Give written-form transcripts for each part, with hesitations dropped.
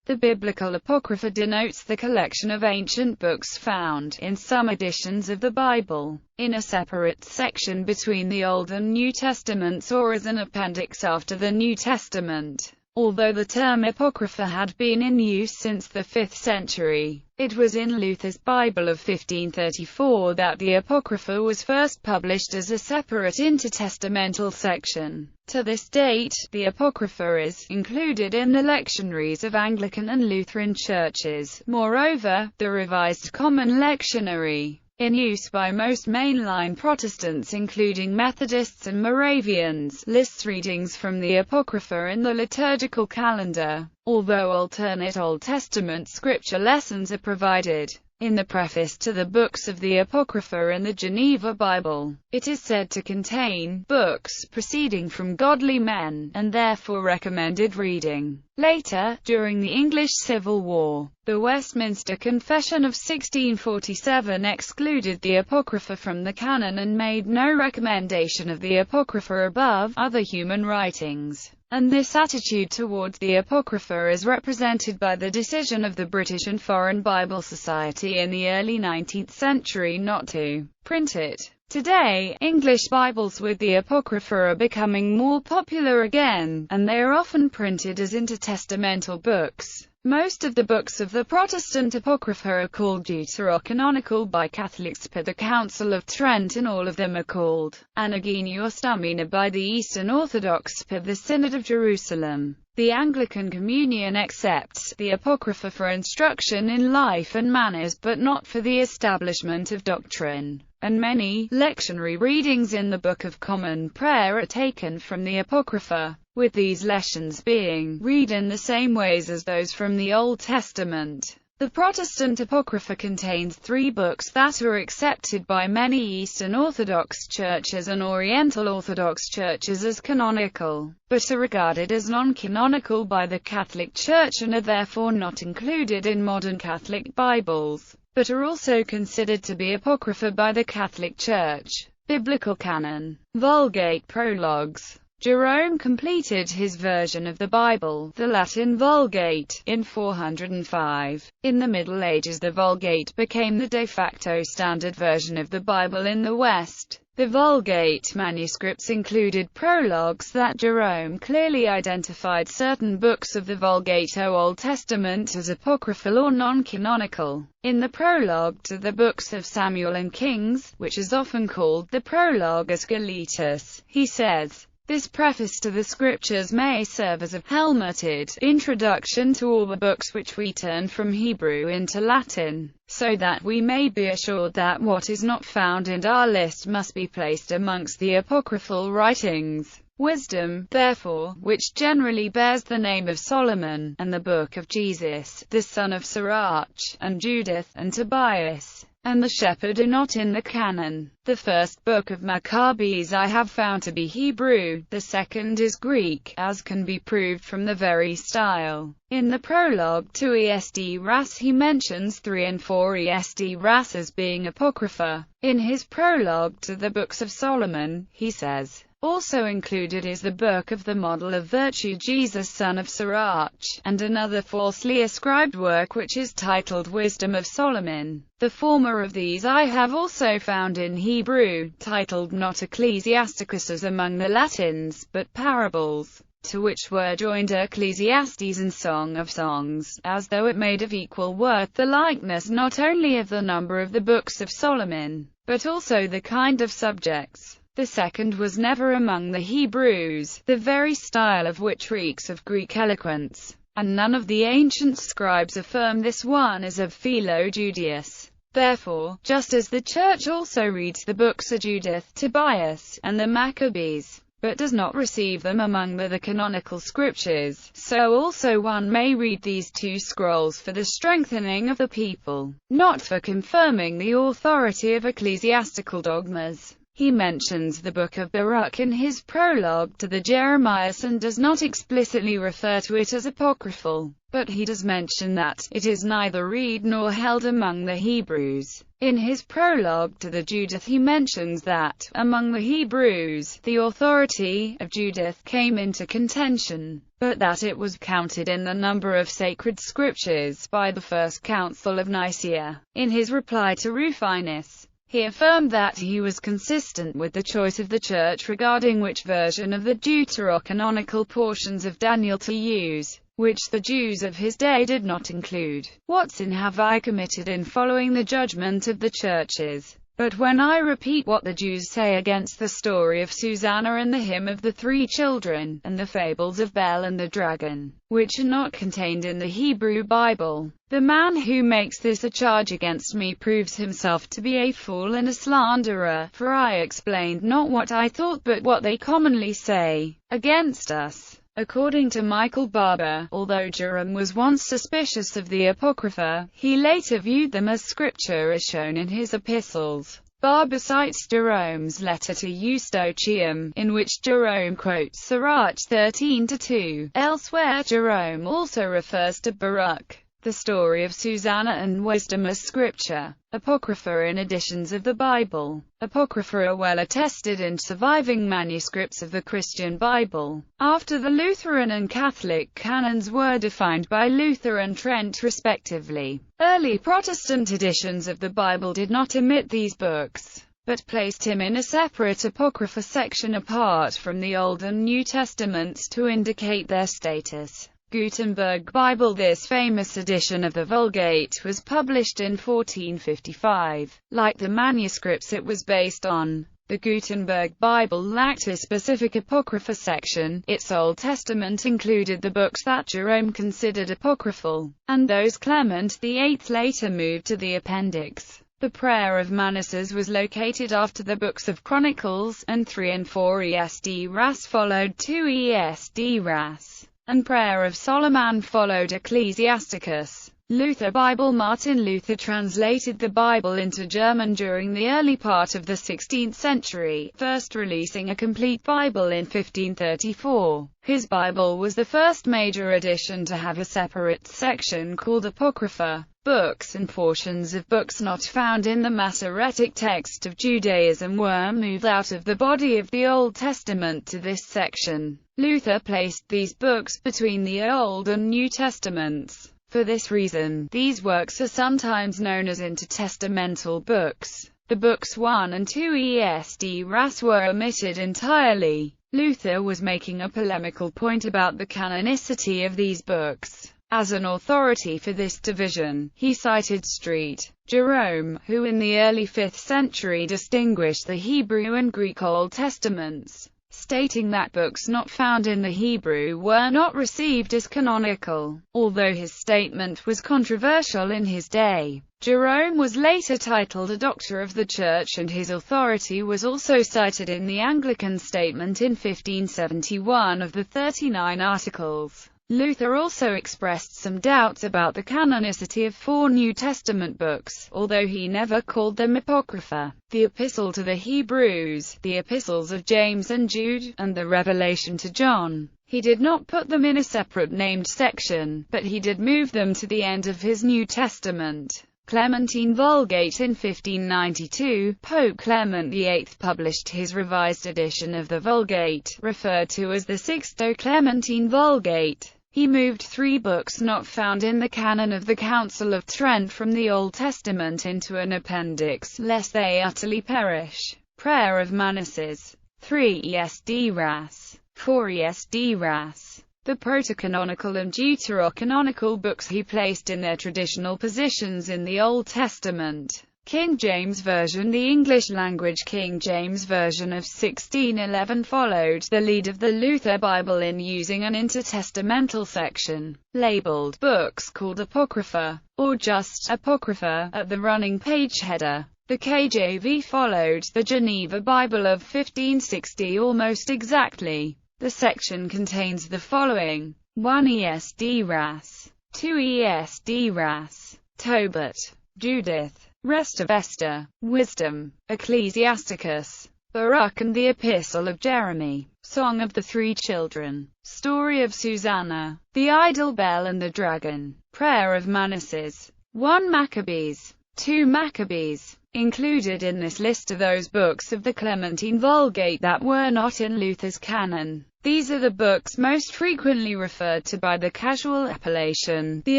The biblical apocrypha denotes the collection of ancient books found, in some editions of the Bible, in a separate section between the Old and New Testaments or as an appendix after the New Testament. Although the term apocrypha had been in use since the 5th century, it was in Luther's Bible of 1534 that the apocrypha was first published as a separate intertestamental section. To this date, the apocrypha is included in the lectionaries of Anglican and Lutheran churches. Moreover, the Revised Common Lectionary, in use by most mainline Protestants including Methodists and Moravians, lists readings from the Apocrypha in the liturgical calendar, although alternate Old Testament scripture lessons are provided. In the preface to the books of the Apocrypha in the Geneva Bible, it is said to contain books proceeding from godly men, and therefore recommended reading. Later, during the English Civil War, the Westminster Confession of 1647 excluded the Apocrypha from the canon and made no recommendation of the Apocrypha above other human writings. And this attitude towards the Apocrypha is represented by the decision of the British and Foreign Bible Society in the early 19th century not to print it. Today, English Bibles with the Apocrypha are becoming more popular again, and they are often printed as intertestamental books. Most of the books of the Protestant Apocrypha are called deuterocanonical by Catholics per the Council of Trent, and all of them are called Anagenia or Stamina by the Eastern Orthodox per the Synod of Jerusalem. The Anglican Communion accepts the Apocrypha for instruction in life and manners but not for the establishment of doctrine, and many lectionary readings in the Book of Common Prayer are taken from the Apocrypha, with these lessons being read in the same ways as those from the Old Testament. The Protestant Apocrypha contains 3 books that are accepted by many Eastern Orthodox churches and Oriental Orthodox churches as canonical, but are regarded as non-canonical by the Catholic Church and are therefore not included in modern Catholic Bibles, but are also considered to be apocrypha by the Catholic Church. Biblical canon. Vulgate prologues. Jerome completed his version of the Bible, the Latin Vulgate, in 405. In the Middle Ages the Vulgate became the de facto standard version of the Bible in the West. The Vulgate manuscripts included prologues that Jerome clearly identified certain books of the Vulgate Old Testament as apocryphal or non-canonical. In the prologue to the books of Samuel and Kings, which is often called the Prologue Ascletus, he says, "This preface to the Scriptures may serve as a helmeted introduction to all the books which we turn from Hebrew into Latin, so that we may be assured that what is not found in our list must be placed amongst the apocryphal writings. Wisdom, therefore, which generally bears the name of Solomon, and the Book of Jesus, the son of Sirach, and Judith, and Tobias, and the Shepherd are not in the canon. The first book of Maccabees I have found to be Hebrew, the second is Greek, as can be proved from the very style." In the prologue to Esdras he mentions 3 and 4 Esdras as being apocrypha. In his prologue to the books of Solomon, he says, "Also included is the book of the model of virtue Jesus son of Sirach, and another falsely ascribed work which is titled Wisdom of Solomon. The former of these I have also found in Hebrew, titled not Ecclesiasticus as among the Latins, but Parables, to which were joined Ecclesiastes and Song of Songs, as though it made of equal worth the likeness not only of the number of the books of Solomon, but also the kind of subjects. The second was never among the Hebrews, the very style of which reeks of Greek eloquence, and none of the ancient scribes affirm this one is of Philo-Judaeus. Therefore, just as the Church also reads the books of Judith, Tobias, and the Maccabees, but does not receive them among the canonical scriptures, so also one may read these 2 scrolls for the strengthening of the people, not for confirming the authority of ecclesiastical dogmas. He mentions the Book of Baruch in his prologue to the Jeremiahs and does not explicitly refer to it as apocryphal, but he does mention that it is neither read nor held among the Hebrews. In his prologue to the Judith he mentions that, among the Hebrews, the authority of Judith came into contention, but that it was counted in the number of sacred scriptures by the First Council of Nicaea. In his reply to Rufinus, he affirmed that he was consistent with the choice of the Church regarding which version of the deuterocanonical portions of Daniel to use, which the Jews of his day did not include. What sin have I committed in following the judgment of the churches? But when I repeat what the Jews say against the story of Susanna and the hymn of the three children, and the fables of Bel and the dragon, which are not contained in the Hebrew Bible, the man who makes this a charge against me proves himself to be a fool and a slanderer, for I explained not what I thought but what they commonly say against us. According to Michael Barber, although Jerome was once suspicious of the apocrypha, he later viewed them as scripture as shown in his epistles. Barber cites Jerome's letter to Eustochium, in which Jerome quotes Sirach 13:2. Elsewhere Jerome also refers to Baruch, the story of Susanna and wisdom as scripture. Apocrypha in editions of the Bible. Apocrypha are well attested in surviving manuscripts of the Christian Bible. After the Lutheran and Catholic canons were defined by Luther and Trent respectively, early Protestant editions of the Bible did not omit these books, but placed him in a separate Apocrypha section apart from the Old and New Testaments to indicate their status. Gutenberg Bible. This famous edition of the Vulgate was published in 1455. Like the manuscripts it was based on, the Gutenberg Bible lacked a specific Apocrypha section. Its Old Testament included the books that Jerome considered apocryphal, and those Clement VIII later moved to the appendix. The Prayer of Manasses was located after the books of Chronicles, and 3 and 4 Esdras followed 2 Esdras. And Prayer of Solomon followed Ecclesiasticus. Luther Bible. Martin Luther translated the Bible into German during the early part of the 16th century, first releasing a complete Bible in 1534. His Bible was the first major edition to have a separate section called Apocrypha, books and portions of books not found in the Masoretic text of Judaism were moved out of the body of the Old Testament to this section. Luther placed these books between the Old and New Testaments. For this reason, these works are sometimes known as intertestamental books. The books 1 and 2 Esdras were omitted entirely. Luther was making a polemical point about the canonicity of these books. As an authority for this division, he cited St. Jerome, who in the early 5th century distinguished the Hebrew and Greek Old Testaments, stating that books not found in the Hebrew were not received as canonical. Although his statement was controversial in his day, Jerome was later titled a Doctor of the Church, and his authority was also cited in the Anglican Statement in 1571 of the 39 Articles. Luther also expressed some doubts about the canonicity of 4 New Testament books, although he never called them apocrypha. The Epistle to the Hebrews, the Epistles of James and Jude, and the Revelation to John. He did not put them in a separate named section, but he did move them to the end of his New Testament. Clementine Vulgate. In 1592, Pope Clement VIII published his revised edition of the Vulgate, referred to as the Sixto-Clementine Vulgate. He moved 3 books not found in the canon of the Council of Trent from the Old Testament into an appendix, lest they utterly perish. Prayer of Manasses. 3 Esdras. 4 Esdras. The protocanonical and deuterocanonical books he placed in their traditional positions in the Old Testament. King James Version. The English-language King James Version of 1611 followed the lead of the Luther Bible in using an intertestamental section, labeled Books called Apocrypha, or just Apocrypha, at the running page header. The KJV followed the Geneva Bible of 1560 almost exactly. The section contains the following: 1 Esdras, 2 Esdras, Tobit, Judith, Rest of Esther, Wisdom, Ecclesiasticus, Baruch and the Epistle of Jeremy, Song of the Three Children, Story of Susanna, The Idol Bell and the Dragon, Prayer of Manasses, 1 Maccabees, 2 Maccabees. Included in this list are those books of the Clementine Vulgate that were not in Luther's canon. These are the books most frequently referred to by the casual appellation, the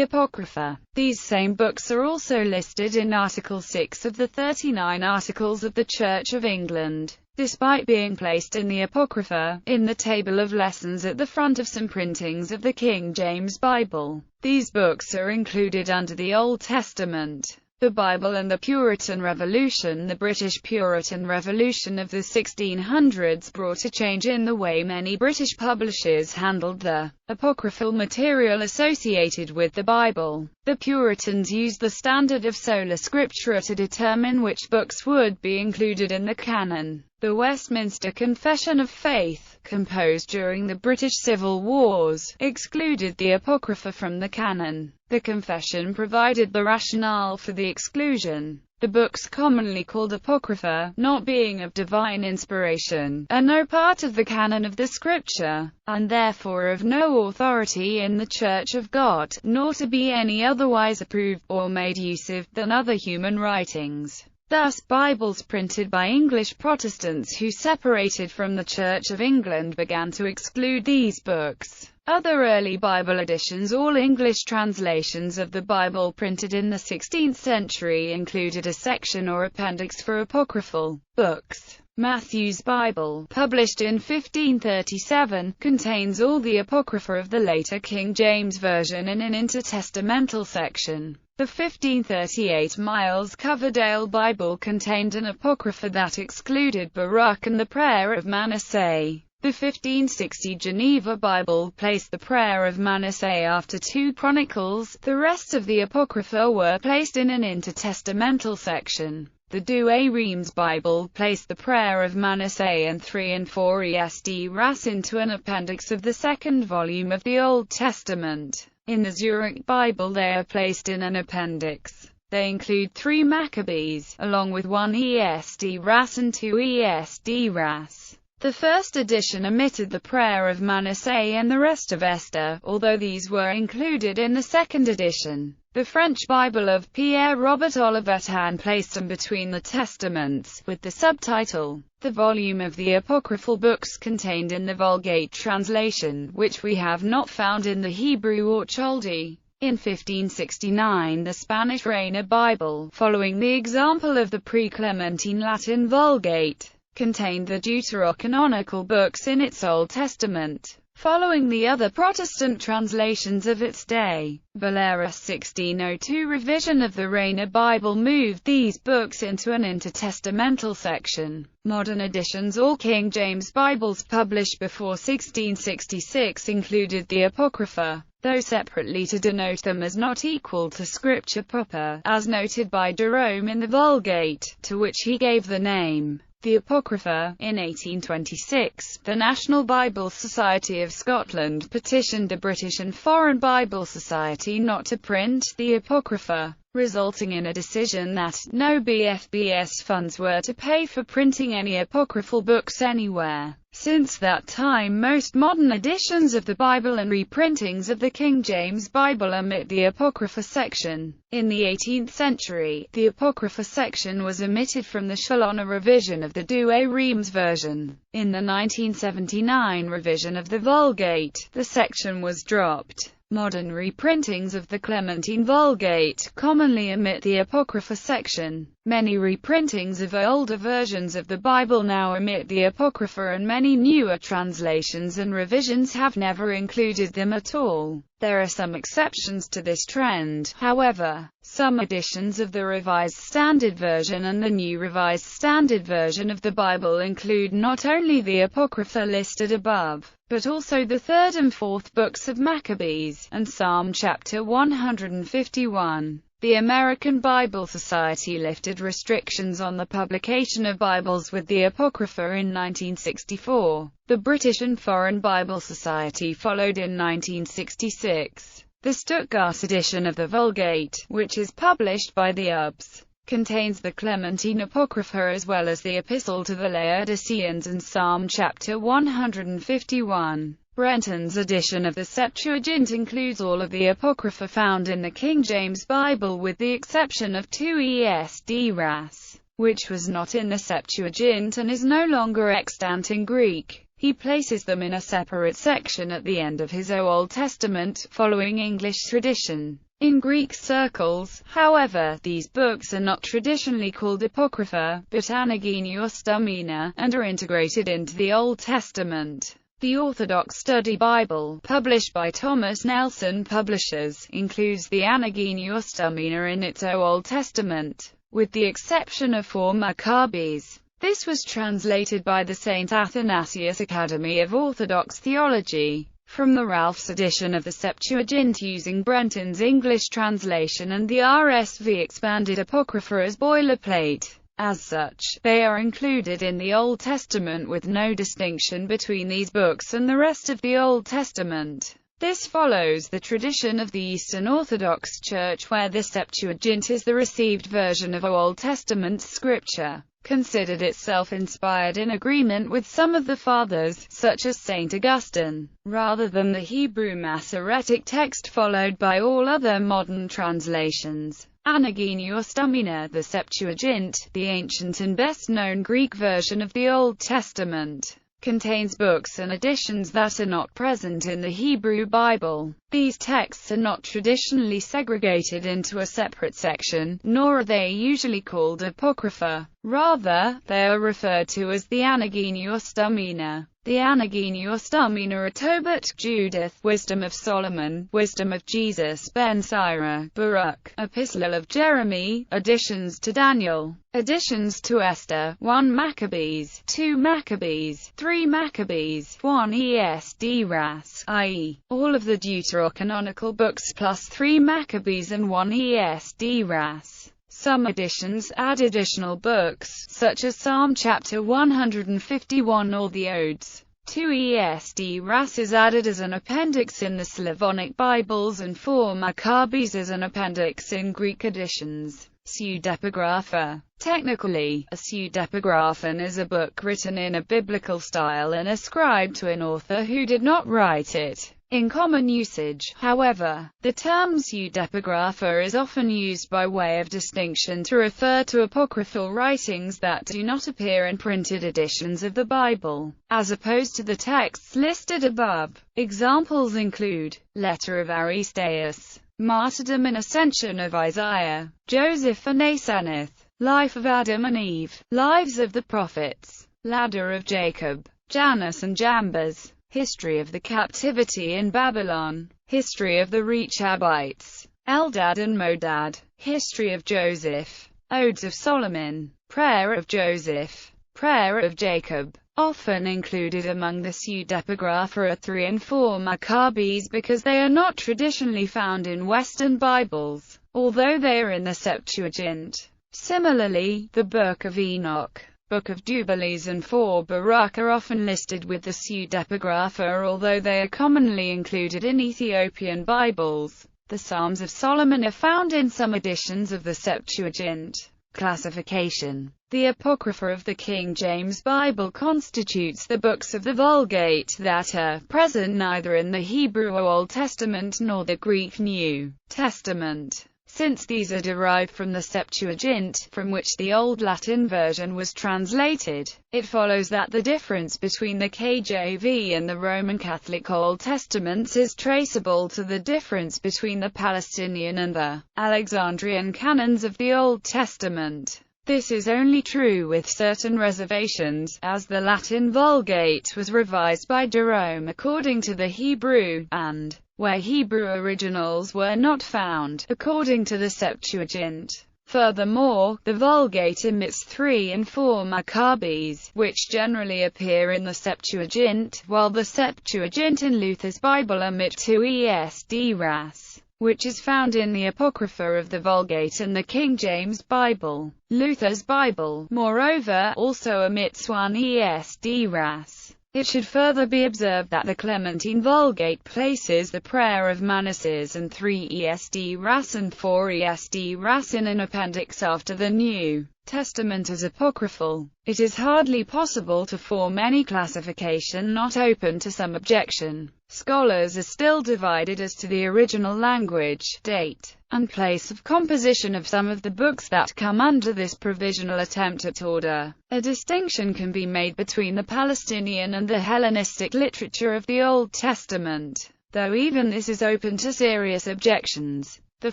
Apocrypha. These same books are also listed in Article 6 of the 39 Articles of the Church of England. Despite being placed in the Apocrypha, in the table of lessons at the front of some printings of the King James Bible, these books are included under the Old Testament. The Bible and the Puritan Revolution. The British Puritan Revolution of the 1600s brought a change in the way many British publishers handled the apocryphal material associated with the Bible. The Puritans used the standard of sola scriptura to determine which books would be included in the canon. The Westminster Confession of Faith, composed during the British Civil Wars, excluded the Apocrypha from the canon. The Confession provided the rationale for the exclusion. The books commonly called Apocrypha, not being of divine inspiration, are no part of the canon of the Scripture, and therefore of no authority in the Church of God, nor to be any otherwise approved, or made use of, than other human writings. Thus, Bibles printed by English Protestants who separated from the Church of England began to exclude these books. Other early Bible editions, all English translations of the Bible printed in the 16th century, included a section or appendix for apocryphal books. Matthew's Bible, published in 1537, contains all the Apocrypha of the later King James Version in an intertestamental section. The 1538 Miles Coverdale Bible contained an Apocrypha that excluded Baruch and the Prayer of Manasseh. The 1560 Geneva Bible placed the Prayer of Manasseh after 2 Chronicles. The rest of the Apocrypha were placed in an intertestamental section. The Douay-Rheims Bible placed the Prayer of Manasseh and 3 and 4 Esdras into an appendix of the second volume of the Old Testament. In the Zurich Bible they are placed in an appendix. They include 3 Maccabees, along with 1 Esdras and 2 Esdras. The first edition omitted the Prayer of Manasseh and the rest of Esther, although these were included in the second edition. The French Bible of Pierre-Robert Olivetan placed them between the Testaments, with the subtitle, "The volume of the apocryphal books contained in the Vulgate translation, which we have not found in the Hebrew or Chaldee." In 1569 the Spanish Reina Bible, following the example of the pre-Clementine Latin Vulgate, contained the deuterocanonical books in its Old Testament, following the other Protestant translations of its day. Valera's 1602 revision of the Reina Bible moved these books into an intertestamental section. Modern editions, all King James Bibles published before 1666, included the Apocrypha, though separately to denote them as not equal to Scripture proper, as noted by Jerome in the Vulgate, to which he gave the name the Apocrypha. In 1826, the National Bible Society of Scotland petitioned the British and Foreign Bible Society not to print the Apocrypha, resulting in a decision that no BFBS funds were to pay for printing any apocryphal books anywhere. Since that time, most modern editions of the Bible and reprintings of the King James Bible omit the Apocrypha section. In the 18th century, the Apocrypha section was omitted from the Challoner revision of the Douay-Rheims version. In the 1979 revision of the Vulgate, the section was dropped. Modern reprintings of the Clementine Vulgate commonly omit the Apocrypha section. Many reprintings of older versions of the Bible now omit the Apocrypha, and many newer translations and revisions have never included them at all. There are some exceptions to this trend, however. Some editions of the Revised Standard Version and the New Revised Standard Version of the Bible include not only the Apocrypha listed above, but also the 3rd and 4th books of Maccabees, and Psalm chapter 151. The American Bible Society lifted restrictions on the publication of Bibles with the Apocrypha in 1964. The British and Foreign Bible Society followed in 1966. The Stuttgart edition of the Vulgate, which is published by the UBS contains the Clementine Apocrypha as well as the Epistle to the Laodiceans and Psalm chapter 151. Brenton's edition of the Septuagint includes all of the Apocrypha found in the King James Bible with the exception of 2 Esdras, which was not in the Septuagint and is no longer extant in Greek. He places them in a separate section at the end of his Old Testament, following English tradition. In Greek circles, however, these books are not traditionally called Apocrypha, but Anagini or Stumina, and are integrated into the Old Testament. The Orthodox Study Bible, published by Thomas Nelson Publishers, includes the Anagini or Stumina in its Old Testament, with the exception of 4 Maccabees. This was translated by the St. Athanasius Academy of Orthodox Theology, from the Ralph's edition of the Septuagint using Brenton's English translation and the RSV expanded Apocrypha as boilerplate. As such, they are included in the Old Testament with no distinction between these books and the rest of the Old Testament. This follows the tradition of the Eastern Orthodox Church where the Septuagint is the received version of Old Testament scripture, considered itself inspired in agreement with some of the Fathers, such as St. Augustine, rather than the Hebrew Masoretic text followed by all other modern translations. Anagini or Stumina, the Septuagint, the ancient and best-known Greek version of the Old Testament, contains books and editions that are not present in the Hebrew Bible. These texts are not traditionally segregated into a separate section, nor are they usually called Apocrypha. Rather, they are referred to as the Anagini or Stumina. The Anagini or Stumina are Tobit, Judith, Wisdom of Solomon, Wisdom of Jesus, Ben Sira, Baruch, Epistle of Jeremy, additions to Daniel, additions to Esther, 1 Maccabees, 2 Maccabees, 3 Maccabees, 1 Esdras, i.e., all of the Deuterocanonical books plus 3 Maccabees and 1 Esdras. Some editions add additional books, such as Psalm chapter 151 or the Odes. 2 Esdras is added as an appendix in the Slavonic Bibles and 4 Maccabees as an appendix in Greek editions. Pseudepigrapha. Technically, a pseudepigraphon is a book written in a biblical style and ascribed to an author who did not write it. In common usage, however, the term pseudepigrapha is often used by way of distinction to refer to apocryphal writings that do not appear in printed editions of the Bible, as opposed to the texts listed above. Examples include, Letter of Aristeas, Martyrdom and Ascension of Isaiah, Joseph and Aseneth, Life of Adam and Eve, Lives of the Prophets, Ladder of Jacob, Jannes and Jambres, History of the Captivity in Babylon, History of the Rechabites, Eldad and Modad, History of Joseph, Odes of Solomon, Prayer of Joseph, Prayer of Jacob. Often included among the pseudepigrapha are 3 and 4 Maccabees because they are not traditionally found in Western Bibles, although they are in the Septuagint. Similarly, the Book of Enoch, Book of Jubilees and 4 Baruch are often listed with the pseudepigrapha although they are commonly included in Ethiopian Bibles. The Psalms of Solomon are found in some editions of the Septuagint. Classification. The Apocrypha of the King James Bible constitutes the books of the Vulgate that are present neither in the Hebrew Old Testament nor the Greek New Testament. Since these are derived from the Septuagint, from which the Old Latin version was translated, it follows that the difference between the KJV and the Roman Catholic Old Testaments is traceable to the difference between the Palestinian and the Alexandrian canons of the Old Testament. This is only true with certain reservations, as the Latin Vulgate was revised by Jerome according to the Hebrew, and, where Hebrew originals were not found, according to the Septuagint. Furthermore, the Vulgate omits 3 and 4 Maccabees, which generally appear in the Septuagint, while the Septuagint in Luther's Bible omit 2 Esdras, which is found in the Apocrypha of the Vulgate and the King James Bible. Luther's Bible, moreover, also omits 1 Esdras. It should further be observed that the Clementine Vulgate places the Prayer of Manasses and 3 ESD Ras and 4 ESD Ras in an appendix after the New Testament as apocryphal. It is hardly possible to form any classification not open to some objection. Scholars are still divided as to the original language, date, and place of composition of some of the books that come under this provisional attempt at order. A distinction can be made between the Palestinian and the Hellenistic literature of the Old Testament, though even this is open to serious objections. The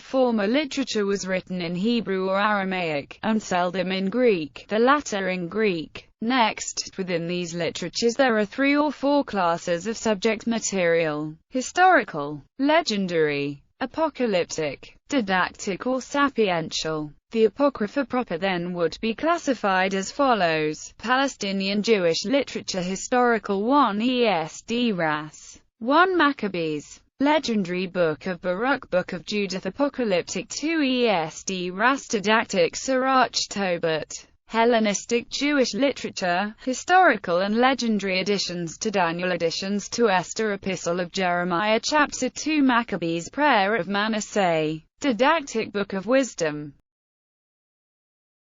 former literature was written in Hebrew or Aramaic, and seldom in Greek, the latter in Greek. Next, within these literatures there are 3 or 4 classes of subject material: historical, legendary, apocalyptic, didactic or sapiential. The Apocrypha proper then would be classified as follows: Palestinian Jewish literature, historical 1 ESD Ras, 1 Maccabees, legendary Book of Baruch, Book of Judith, apocalyptic 2 ESD Ras, didactic Sirach Tobit. Hellenistic Jewish literature, historical and legendary additions to Daniel, additions to Esther, Epistle of Jeremiah, Chapter 2, Maccabees, Prayer of Manasseh, didactic Book of Wisdom,